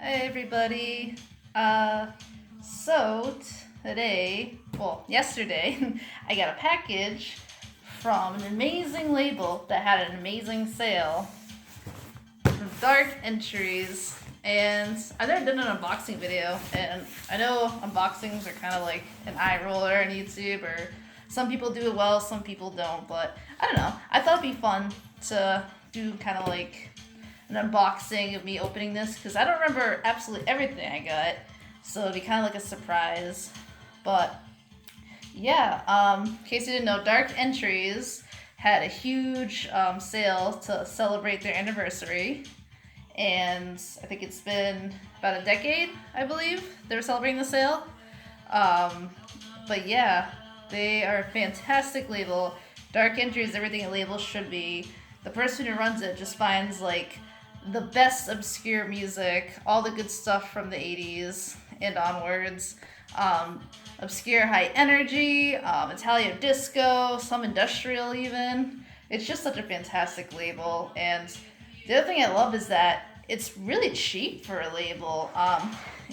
Hey everybody. So today, well, yesterday, I got a package from an amazing label that had an amazing sale from Dark Entries, and I've never done an unboxing video, and I know unboxings are kind of like an eye roller on YouTube, or some people do it well, some people don't, but I don't know. I thought it'd be fun to do kind of like an unboxing of me opening this, because I don't remember absolutely everything I got, so it'd be kind of like a surprise. But yeah, in case you didn't know, Dark Entries had a huge sale to celebrate their anniversary, and I think it's been about a decade, I believe, they were celebrating the sale. But yeah, they are a fantastic label. Dark Entries, everything a label should be. The person who runs it just finds like the best obscure music, all the good stuff from the 80s and onwards. Obscure high energy, Italian disco, some industrial even. It's just such a fantastic label. And the other thing I love is that it's really cheap for a label.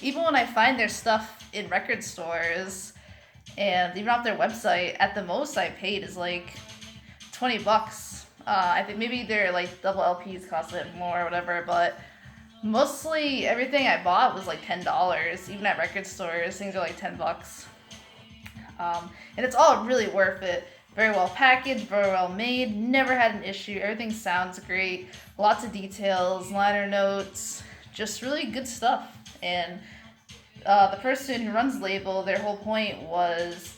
Even when I find their stuff in record stores and even off their website, at the most I paid is like $20. I think maybe their like double LPs cost a bit more or whatever, but mostly everything I bought was like $10. Even at record stores, things are like $10. And it's all really worth it. Very well packaged, very well made, never had an issue. Everything sounds great. Lots of details, liner notes, just really good stuff. And the person who runs the label, their whole point was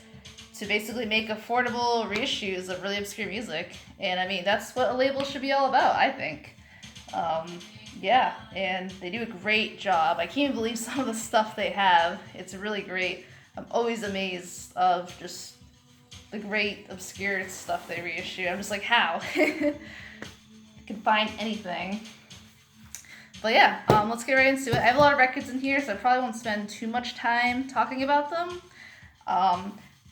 to basically make affordable reissues of really obscure music. And I mean, that's what a label should be all about, I think. Yeah, and they do a great job. I can't even believe some of the stuff they have. It's really great. I'm always amazed of just the great obscure stuff they reissue. I'm just like, how? I can find anything. But yeah, let's get right into it. I have a lot of records in here, so I probably won't spend too much time talking about them.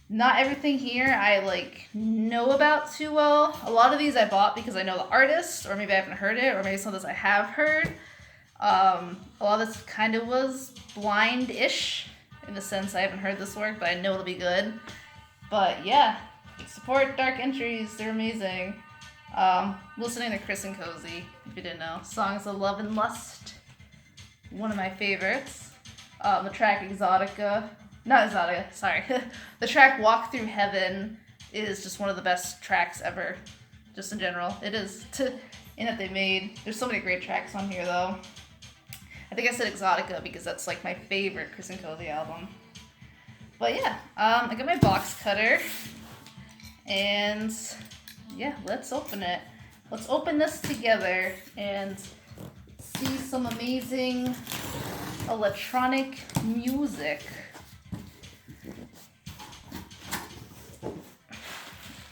Not everything here I like know about too well. A lot of these I bought because I know the artist, or maybe I haven't heard it, or maybe some of this I have heard. A lot of this kind of was blind-ish, in the sense I haven't heard this work, but I know it'll be good. But yeah, support Dark Entries, they're amazing. Listening to Chris and Cozy, if you didn't know. Songs of Love and Lust, one of my favorites. The track Exotica. Not Exotica, sorry. The track Walk Through Heaven is just one of the best tracks ever. Just in general. It is. And that they made. There's so many great tracks on here, though. I think I said Exotica because that's like my favorite Chris and Cozy album. But yeah, I got my box cutter. And yeah, let's open it. Let's open this together and see some amazing electronic music.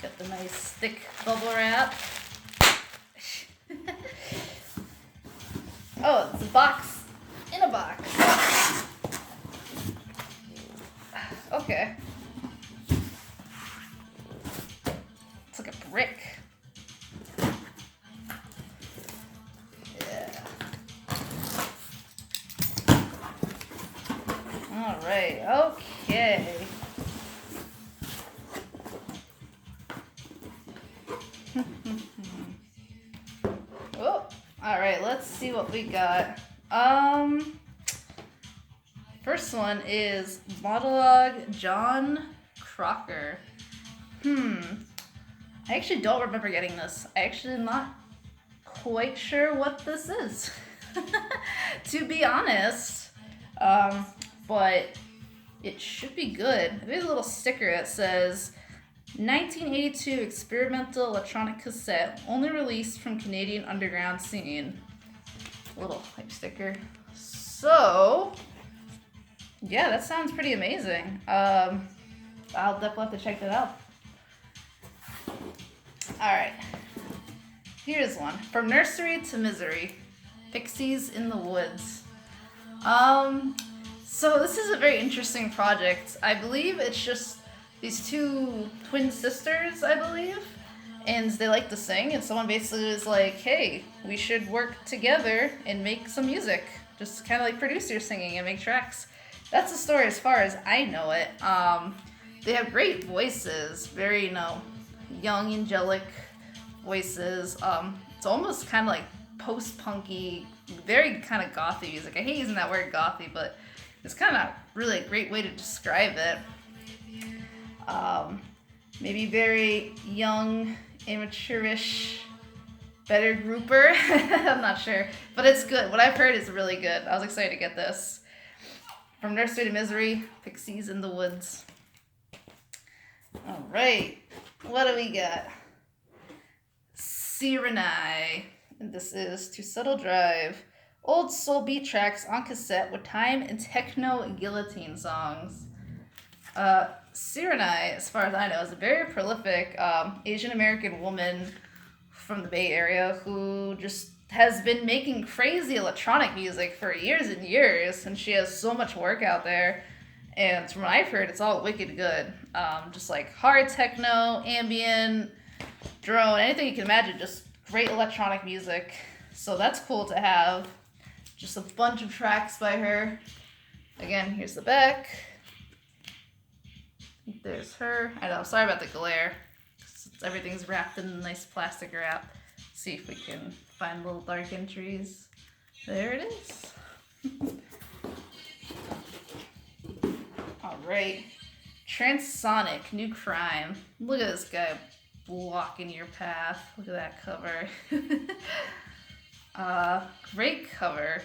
Got the nice thick bubble wrap. Oh, it's a box in a box. Okay. It's like a brick. Yeah. All right. Okay. Oh, all right, let's see what we got. First one is Monolog Jon Krocker. I actually don't remember getting this. I actually am not quite sure what this is, to be honest. But it should be good. There's a little sticker that says 1982 experimental electronic cassette, only released from Canadian underground scene. A little hype sticker. So, yeah, that sounds pretty amazing. I'll definitely have to check that out. Alright, here's one. From Nursery to Misery, Pixies in the Woods. So this is a very interesting project. I believe it's just these two twin sisters, I believe, and they like to sing, and someone basically was like, hey, we should work together and make some music. just kind of like producers singing and make tracks. That's the story as far as I know it. They have great voices, very, you know, young, angelic voices. It's almost kind of like post-punky, very kind of gothy music. I hate using that word gothy, but it's kind of really a great way to describe it. Maybe very young, amateurish, better grouper. I'm not sure, but it's good. What I've heard is really good. I was excited to get this. From Nursery to Misery, Pixies in the Woods. All right, what do we got? Cyrnai, and this is To Subtle Drive. Old soul beat tracks on cassette with time and techno guillotine songs. Cyrnai, as far as I know, is a very prolific Asian American woman from the Bay Area who just has been making crazy electronic music for years and years, and she has so much work out there. And from what I've heard, it's all wicked good. Just like hard techno, ambient, drone, anything you can imagine, just great electronic music. So that's cool to have. Just a bunch of tracks by her. Again, here's the back. There's her. I know, sorry about the glare. Everything's wrapped in a nice plastic wrap. See if we can find little dark entries. There it is. All right. Tranceonic, New Crime. Look at this guy blocking your path. Look at that cover. Great cover.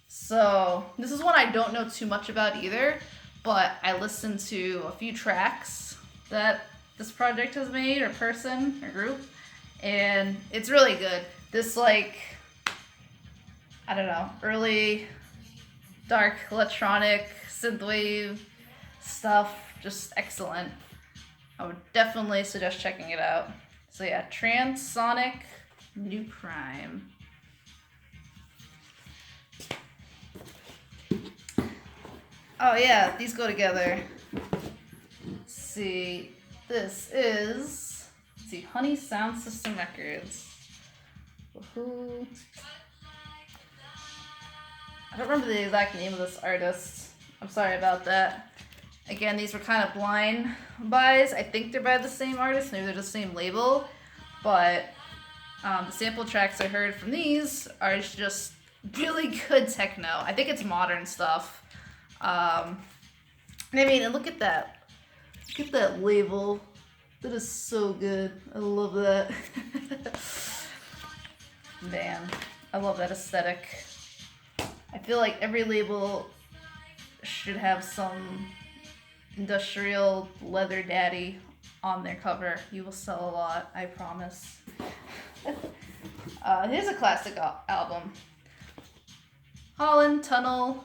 So this is one I don't know too much about either, but I listened to a few tracks that this project has made, or person, or group, and it's really good. This, like, I don't know, early dark electronic synthwave stuff, just excellent. I would definitely suggest checking it out. So yeah, Tranceonic, New Crime. Oh yeah, these go together. Let's see, this is, let's see, Honey Sound System Records. Woohoo. I don't remember the exact name of this artist. I'm sorry about that. Again, these were kind of blind buys. I think they're by the same artist, maybe they're the same label, but the sample tracks I heard from these are just really good techno. I think it's modern stuff. I mean, and look at that. Look at that label. That is so good. I love that. Man, I love that aesthetic. I feel like every label should have some industrial leather daddy on their cover. You will sell a lot, I promise. Here's a classic album. Holland Tunnel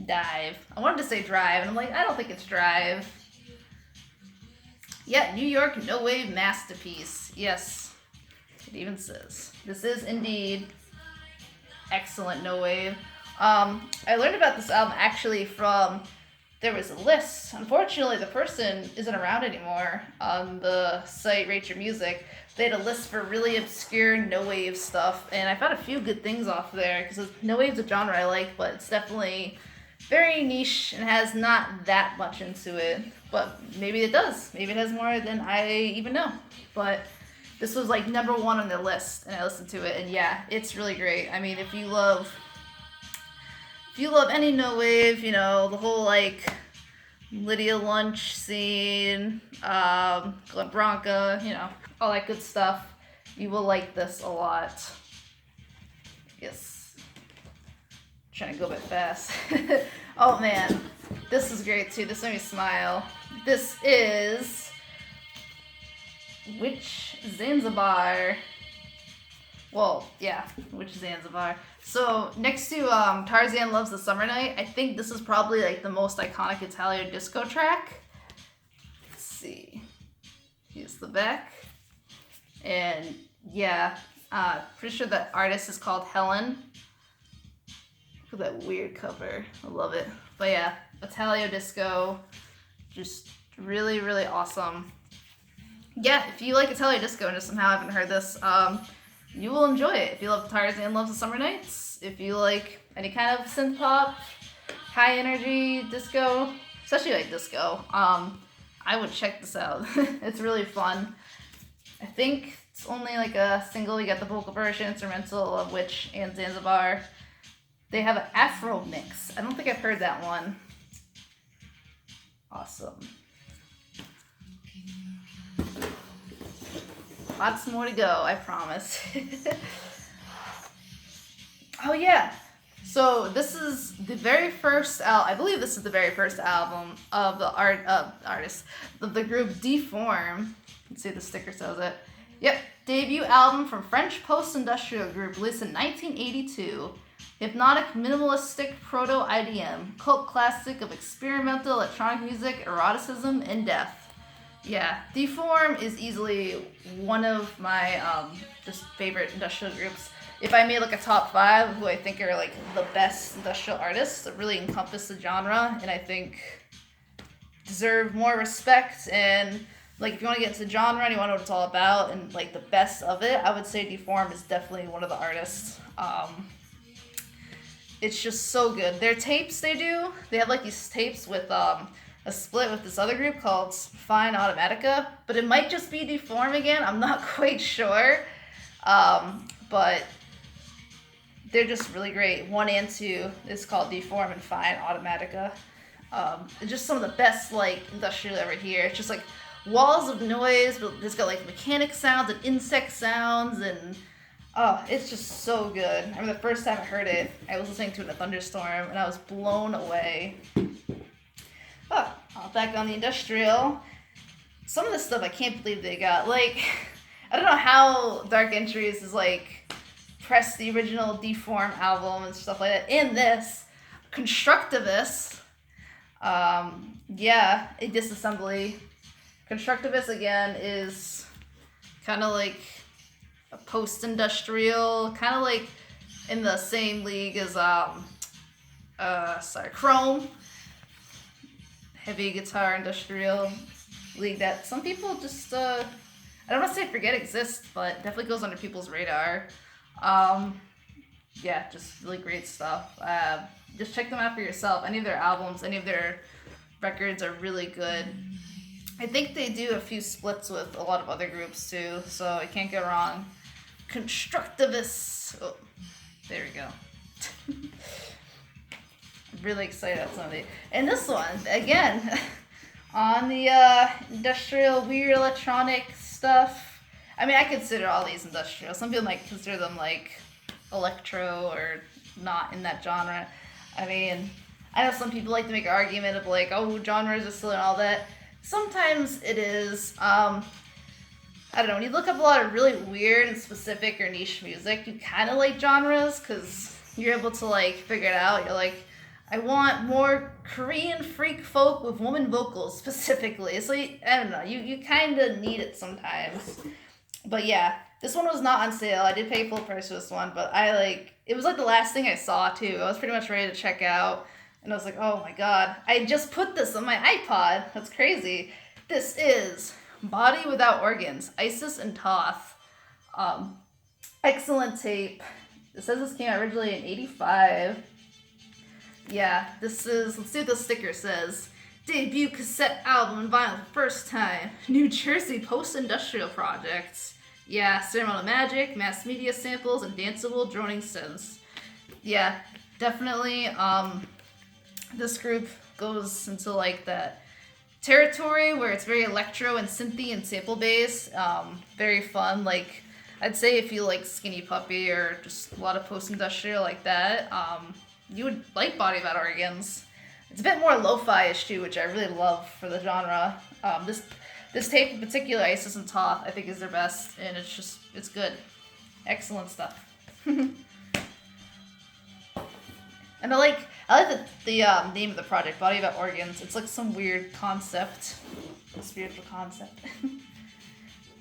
Dive. I wanted to say Drive, and I'm like, I don't think it's Drive. Yeah, New York No Wave Masterpiece. Yes, it even says. This is indeed excellent no wave. I learned about this album actually from, there was a list. Unfortunately, the person isn't around anymore on the site Rate Your Music. They had a list for really obscure no wave stuff, and I found a few good things off there because no wave's a genre I like, but it's definitely very niche and has not that much into it. But maybe it does. Maybe it has more than I even know. But this was like number one on the list, and I listened to it, and yeah, it's really great. I mean, if you love any no wave, you know, the whole like Lydia Lunch scene, Glen Branca, you know, all that good stuff, you will like this a lot. Yes. Trying to go a bit fast. Oh man, this is great too. This made me smile. This is Which Zanzibar. Well, yeah, Which Zanzibar. So next to Tarzan Loves the Summer Night, I think this is probably like the most iconic Italian disco track. Let's see. Here's the back. And yeah, pretty sure that artist is called Helen. Look at that weird cover. I love it. But yeah, Italio disco, just really, really awesome. Yeah, if you like Italio disco and just somehow haven't heard this, you will enjoy it. If you love Tarzan Loves the Summer Nights, if you like any kind of synth pop, high energy disco, especially like disco, I would check this out. It's really fun. I think it's only like a single. You got the vocal version, instrumental of Witch and Zanzibar. They have an Afro mix. I don't think I've heard that one. Awesome. Lots more to go, I promise. Oh yeah. So this is the very first I believe this is the very first album of the artist of the group De-Form. Let's see if the sticker says it. Yep, debut album from French post-industrial group released in 1982. Hypnotic, minimalistic proto-IDM, cult classic of experimental electronic music, eroticism, and death. Yeah, De-Form is easily one of my just favorite industrial groups. If I made like a top 5 who I think are like the best industrial artists that really encompass the genre and I think deserve more respect, and like if you want to get into the genre and you want to know what it's all about and like the best of it, I would say De-Form is definitely one of the artists. It's just so good. Their tapes they have like these tapes with a split with this other group called Fine Automatica, but it might just be De-Form again, I'm not quite sure. But they're just really great. 1 and 2 is called De-Form and Fine Automatica. It's just some of the best like industrial ever here. It's just like walls of noise, but it's got like mechanic sounds and insect sounds, and oh, it's just so good. I mean, the first time I heard it, I was listening to it in a thunderstorm, and I was blown away. Oh, back on the industrial. Some of the stuff I can't believe they got. Like, I don't know how Dark Entries is like pressed the original De-Form album and stuff like that in this. Konstruktivists, yeah, a Dissembly. Konstruktivists again is kind of like a post-industrial, kind of like in the same league as Chrome, heavy guitar industrial league that some people just I don't want to say forget exists, but definitely goes under people's radar. Yeah, just really great stuff. Just check them out for yourself. Any of their albums, any of their records are really good. I think they do a few splits with a lot of other groups too, so I can't go wrong. Konstruktivists. Oh, there we go. I'm really excited about some of these. And this one, again, on the industrial, weird electronic stuff. I mean, I consider all these industrial. Some people might consider them like electro or not in that genre. I mean, I know some people like to make an argument of like, oh, genres are still and all that. Sometimes it is. I don't know, when you look up a lot of really weird and specific or niche music, you kind of like genres because you're able to like figure it out. You're like, I want more Korean freak folk with woman vocals specifically. So I don't know, you kind of need it sometimes. But yeah, this one was not on sale. I did pay full price for this one, but it was like the last thing I saw too. I was pretty much ready to check out. And I was like, oh my god, I just put this on my iPod. That's crazy. This is Body Without Organs, Isis and Thoth. Excellent tape. It says this came out originally in 85. Yeah, this is, let's see what the sticker says. Debut cassette album and vinyl for first time. New Jersey post-industrial projects. Yeah, ceremonial magic, mass media samples, and danceable droning synths. Yeah, definitely, this group goes into like that territory where it's very electro and synthy and sample based. Very fun. Like, I'd say if you like Skinny Puppy or just a lot of post-industrial like that, you would like Body Without Organs. It's a bit more lo-fi-ish too, which I really love for the genre. This tape in particular, Isis and Thoth, I think is their best, and it's good. Excellent stuff. And I like the name of the project, Body Without Organs. It's like some weird concept, a spiritual concept.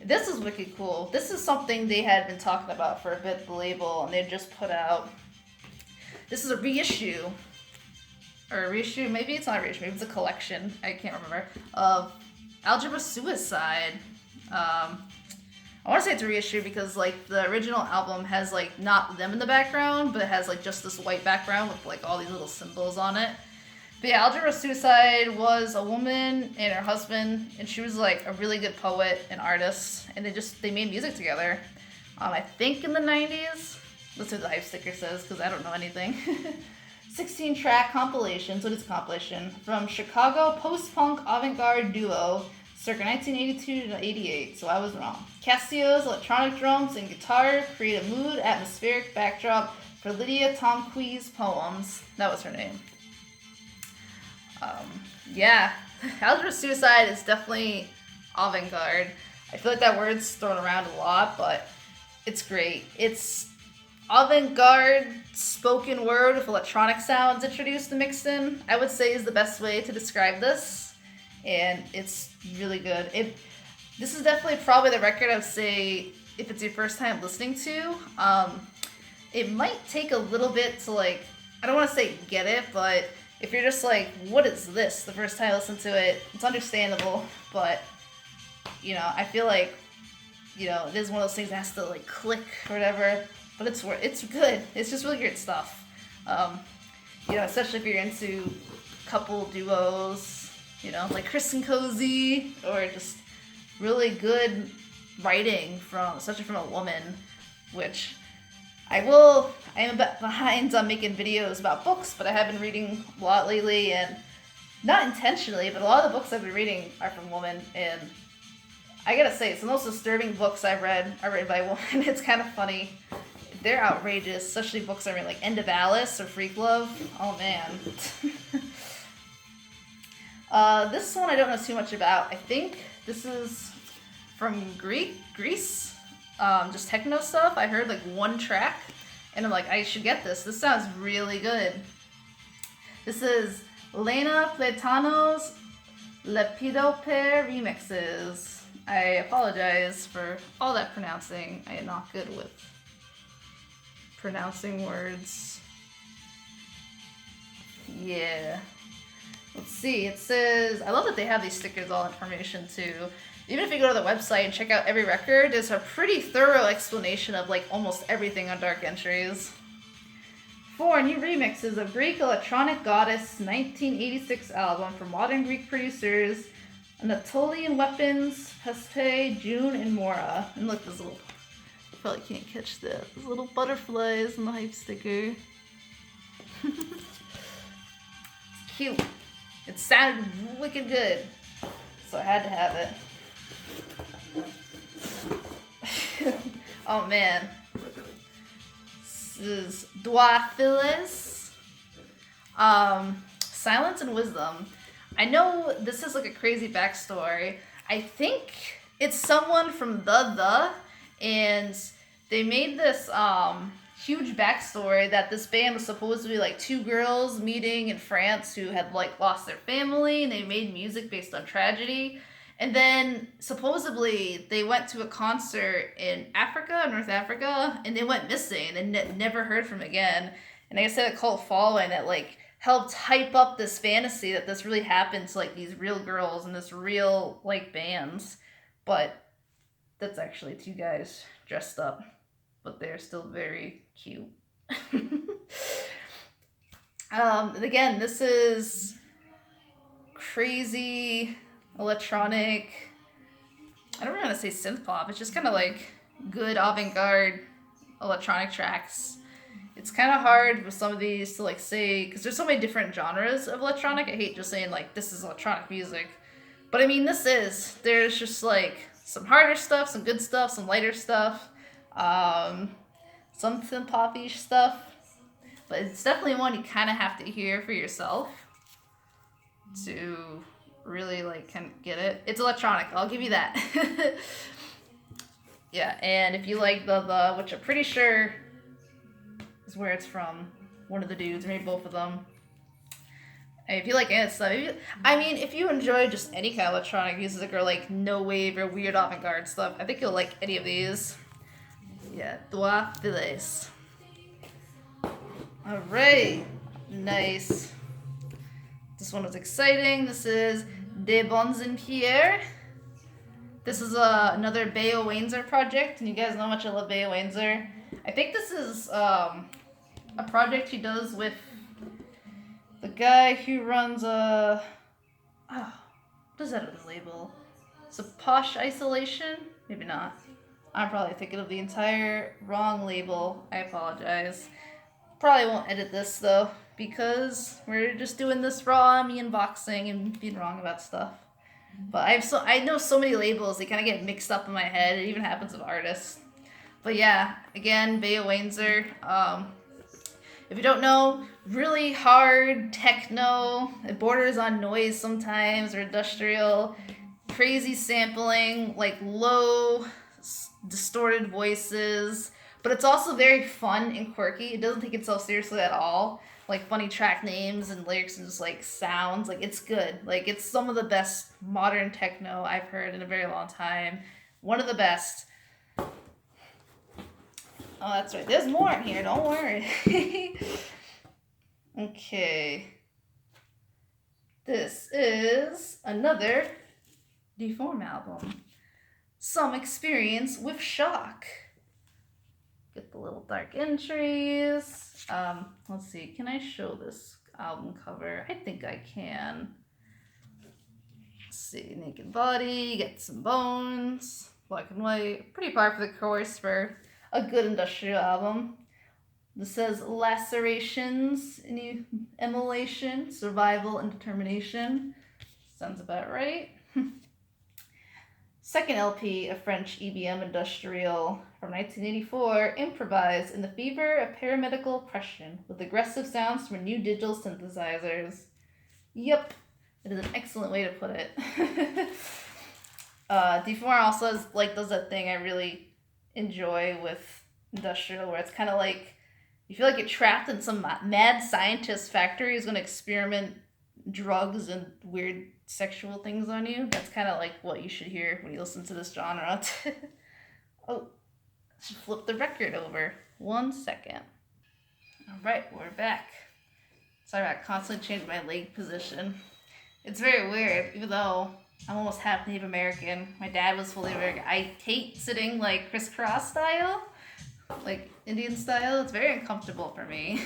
This is wicked cool. This is something they had been talking about for a bit, the label, and they just put out. This is a reissue, maybe it's not a reissue, maybe it's a collection, I can't remember, of Algebra Suicide. I I want to say it's a reissue because like the original album has like not them in the background, but it has like just this white background with like all these little symbols on it. But yeah, Algebra Suicide was a woman and her husband, and she was like a really good poet and artist, and they made music together. I think in the 90s. That's what the hype sticker says because I don't know anything. 16-track compilation, so it's a compilation, from Chicago post-punk avant-garde duo circa 1982 to 88, so I was wrong. Casio's electronic drums and guitar create a mood, atmospheric backdrop for Lydia Tomqui's poems. That was her name. Yeah, Algebra Suicide is definitely avant-garde. I feel like that word's thrown around a lot, but it's great. It's avant-garde spoken word with electronic sounds introduced and mixed in, I would say is the best way to describe this. And it's really good. This is definitely probably the record I would say if it's your first time listening to. It might take a little bit to like, I don't want to say get it, but if you're just like, what is this? The first time I listen to it, it's understandable, but you know, I feel like, you know, it is one of those things that has to like click or whatever, but it's good. It's just really great stuff. You know, especially if you're into couple duos, you know, like Chris and Cozy, or just really good writing especially from a woman, which I am a bit behind on making videos about books, but I have been reading a lot lately, and not intentionally, but a lot of the books I've been reading are from women, and I gotta say, it's the most disturbing books I've read are written by women. It's kind of funny. They're outrageous, especially books I read like End of Alice or Freak Love. Oh man. This one I don't know too much about. I think this is from Greece. Just techno stuff. I heard like one track and I'm like, I should get this. This sounds really good. This is Lena, Platonos, Lepidoptera Remixes. I apologize for all that pronouncing. I am not good with pronouncing words. Yeah. Let's see. It says, I love that they have these stickers, all information too. Even if you go to the website and check out every record, there's a pretty thorough explanation of like almost everything on Dark Entries. 4 new remixes of Greek electronic goddess 1986 album from modern Greek producers Anatolian Weapons, Hespe, June, and Mora. And look, this little, you probably can't catch that. There's little butterflies in the hype sticker. Cute. It sounded wicked good, so I had to have it. Oh man. This is Deux. Silence and Wisdom. I know this is like a crazy backstory. I think it's someone from The, and they made this huge backstory that this band was supposed to be like two girls meeting in France who had like lost their family, and they made music based on tragedy. And then supposedly they went to a concert in Africa, North Africa, and they went missing and never heard from again. And I guess they had a cult following that like helped hype up this fantasy that this really happened to like these real girls and this real like bands. But that's actually two guys dressed up, but they're still very cute. Again, this is crazy electronic. I don't really want to say synth pop. It's just kind of like good avant-garde electronic tracks. It's kind of hard with some of these to like say, because there's so many different genres of electronic. I hate just saying like this is electronic music, but I mean there's just like some harder stuff, some good stuff, some lighter stuff, some synth pop-ish stuff, but it's definitely one you kind of have to hear for yourself to really like kind of get it. It's electronic, I'll give you that. Yeah, and if you like the which I'm pretty sure is where it's from, one of the dudes, maybe both of them. And if you like any stuff, if you enjoy just any kind of electronic music or like no wave or weird avant-garde stuff, I think you'll like any of these. Yeah, Deux. Alright, nice. This one was exciting. This is De-Bons-en-Pierre. This is another Bézier project, and you guys know how much I love Bézier. I think this is a project he does with the guy who runs what is that on his label? It's a Posh Isolation? Maybe not. I'm probably thinking of the entire wrong label. I apologize. Probably won't edit this though, because we're just doing this raw, me unboxing and being wrong about stuff. But I know so many labels, they kind of get mixed up in my head. It even happens with artists. But yeah, again, Bézier. If you don't know, really hard techno. It borders on noise sometimes, or industrial. Crazy sampling, like low, distorted voices. But it's also very fun and quirky. It doesn't take itself seriously at all. Like funny track names and lyrics and just like sounds. Like it's good. Like it's some of the best modern techno I've heard in a very long time. One of the best. Oh, that's right. There's more in here. Don't worry. Okay. This is another Deform album. Some Experience with Shock. Get the little dark entries. Let's see. Can I show this album cover? I think I can. Let's see. Naked body. Get some bones. Black and white. Pretty par for the course for a good industrial album. This says lacerations, immolation, survival, and determination. Sounds about right. Second LP, a French EBM industrial from 1984, improvised in the fever of paramedical oppression with aggressive sounds from new digital synthesizers. Yep, it is an excellent way to put it. Deform also does that thing I really enjoy with industrial, where it's kind of like you feel like you're trapped in some mad scientist factory who's going to experiment drugs and weird sexual things on you. That's kind of like what you should hear when you listen to this genre. Oh, I should flip the record over. 1 second. All right, we're back. Sorry about constantly changing my leg position. It's very weird, even though I'm almost half Native American. My dad was fully American. I hate sitting like crisscross style, like Indian style. It's very uncomfortable for me.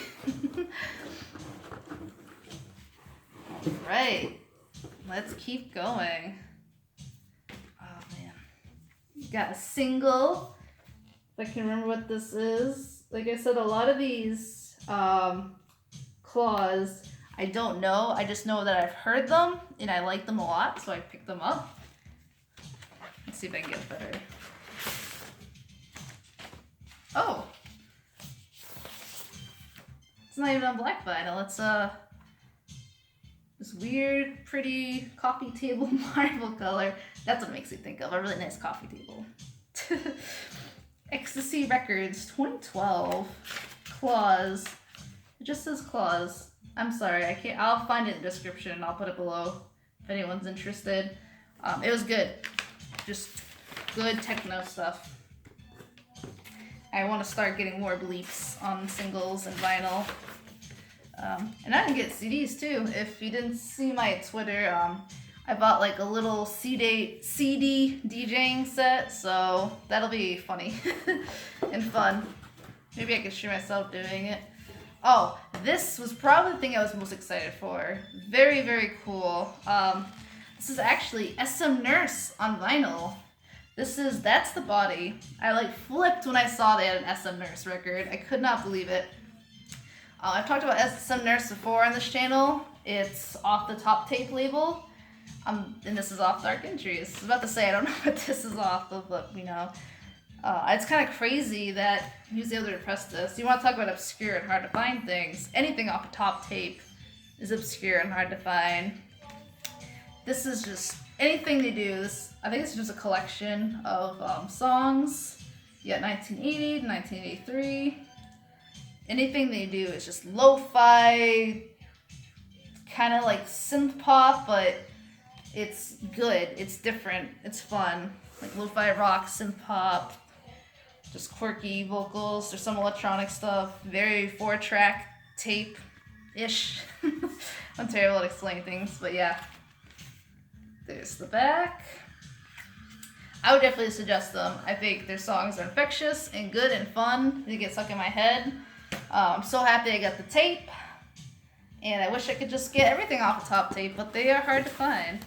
Right, let's keep going. Oh man, got a single. If I can remember what this is. Like I said, a lot of these claws I don't know. I just know that I've heard them and I like them a lot, so I picked them up. Let's see if I can get better. Oh, it's not even on black vinyl. It's this weird, pretty coffee table marble color. That's what it makes me think of. A really nice coffee table. Ecstasy Records, 2012. Claws. It just says Claws. I'm sorry, I can't. I'll find it in the description and I'll put it below if anyone's interested. It was good. Just good techno stuff. I want to start getting more bleeps on singles and vinyl. And I can get CDs too. If you didn't see my Twitter, I bought like a little CD DJing set, so that'll be funny and fun. Maybe I could show myself doing it. Oh, this was probably the thing I was most excited for. Very, very cool. This is actually SM-Nurse on vinyl. That's the body. I flipped when I saw they had an SM-Nurse record. I could not believe it. I've talked about SM-Nurse before on this channel. It's off the Top Tape label. And this is off Dark Entries. I was about to say, I don't know what this is off of, but you know. It's kind of crazy that he was able to press this. You want to talk about obscure and hard to find things. Anything off the Top Tape is obscure and hard to find. This is just anything they do. I think it's just a collection of songs. You got 1980 to 1983. Anything they do is just lo-fi, kind of like synth pop, but it's good. It's different. It's fun. Like lo-fi rock, synth pop, just quirky vocals. There's some electronic stuff. Very 4-track tape-ish. I'm terrible at explaining things, but yeah. There's the back. I would definitely suggest them. I think their songs are infectious and good and fun. They get stuck in my head. I'm so happy I got the tape. And I wish I could just get everything off the top tape, but they are hard to find.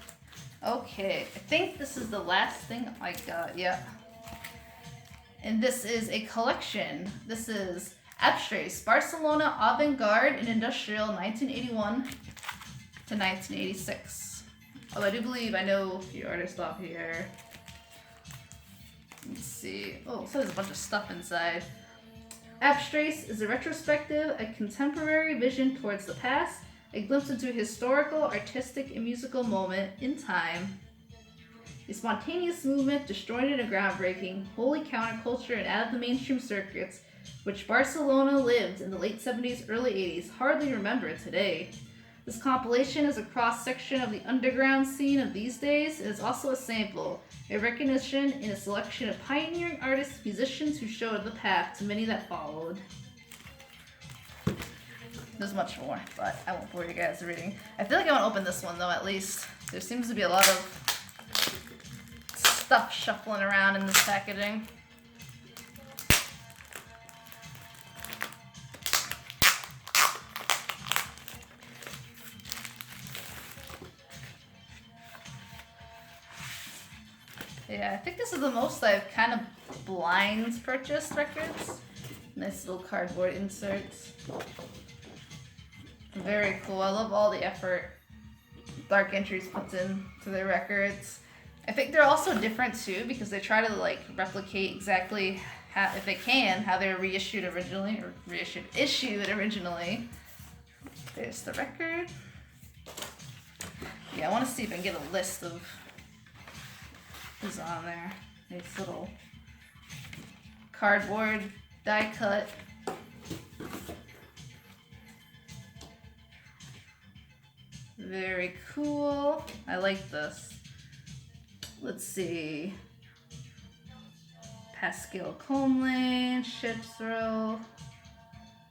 Okay, I think this is the last thing I got, yeah. And this is a collection. This is ABSTRACTE, Barcelona, Avant-Garde, and Industrial, 1981 to 1986. Although I do believe I know a few artists off here. Let's see. Oh, so there's a bunch of stuff inside. ABSTRACTE is a retrospective, a contemporary vision towards the past, a glimpse into a historical, artistic, and musical moment in time. A spontaneous movement, disjointed and groundbreaking, wholly counterculture and out of the mainstream circuits, which Barcelona lived in the late 70s, early 80s, hardly remembered today. This compilation is a cross-section of the underground scene of these days. It is also a sample, a recognition in a selection of pioneering artists, musicians who showed the path to many that followed. There's much more, but I won't bore you guys reading. I feel like I want to open this one though, at least. There seems to be a lot of stuff shuffling around in this packaging. Yeah, I think this is the most I've kind of blind purchased records. Nice little cardboard inserts. Very cool. I love all the effort Dark Entries puts into their records. I think they're also different too because they try to like replicate exactly how, if they can, how they were reissued originally or issued originally. There's the record. Yeah, I want to see if I can get a list of who's on there. Nice little cardboard die cut. Very cool. I like this. Let's see. Pascal Comlane, Ship's Throw.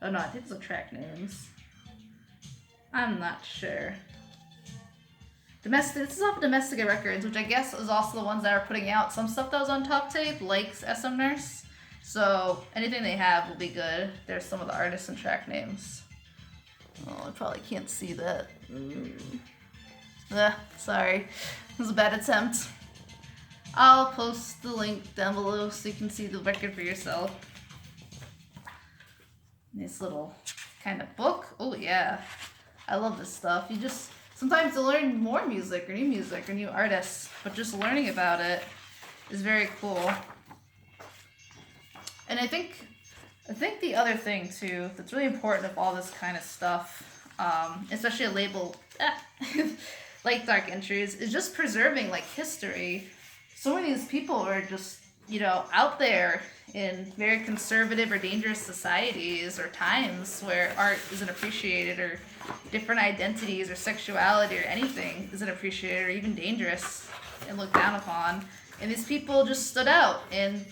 Oh no, I think those are track names. I'm not sure. Domestic. This is off Domestica Records, which I guess is also the ones that are putting out some stuff that was on top tape, like SM Nurse. So anything they have will be good. There's some of the artists and track names. Oh, I probably can't see that. Sorry. It was a bad attempt. I'll post the link down below so you can see the record for yourself. Nice little kind of book. Oh yeah. I love this stuff. You just sometimes to learn more music or new artists, but just learning about it is very cool. And I think the other thing too that's really important of all this kind of stuff, especially a label like Dark Entries, is just preserving like history. So many of these people are just, you know, out there in very conservative or dangerous societies or times where art isn't appreciated or different identities or sexuality or anything isn't appreciated or even dangerous and looked down upon. And these people just stood out, and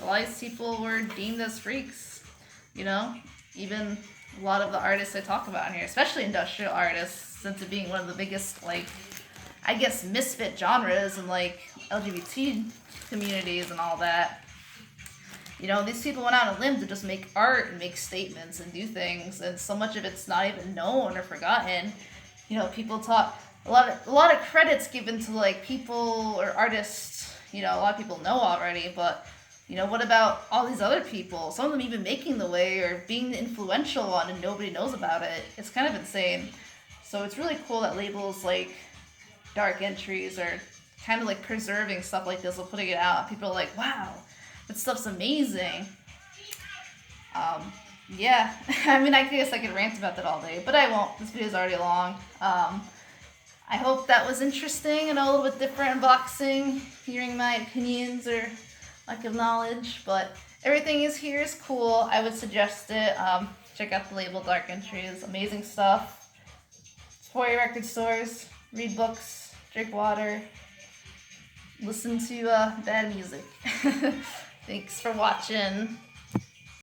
a lot of these people were deemed as freaks, you know? Even a lot of the artists I talk about in here, especially industrial artists, since it being one of the biggest, like, I guess, misfit genres and, like, LGBT communities and all that. You know, these people went out on a limb to just make art and make statements and do things, and so much of it's not even known or forgotten. You know, people talk, a lot of credits given to, like, people or artists, you know, a lot of people know already, but, you know, what about all these other people? Some of them even making the way or being influential on and nobody knows about it. It's kind of insane. So it's really cool that labels like Dark Entries are kind of like preserving stuff like this and putting it out. People are like, wow, that stuff's amazing. Yeah, I mean, I guess I could rant about that all day, but I won't. This video's already long. I hope that was interesting and a little bit different unboxing, hearing my opinions or lack of knowledge, but everything is here is cool. I would suggest it. Check out the label Dark Entries. Amazing stuff. Support your record stores. Read books. Drink water. Listen to bad music. Thanks for watching.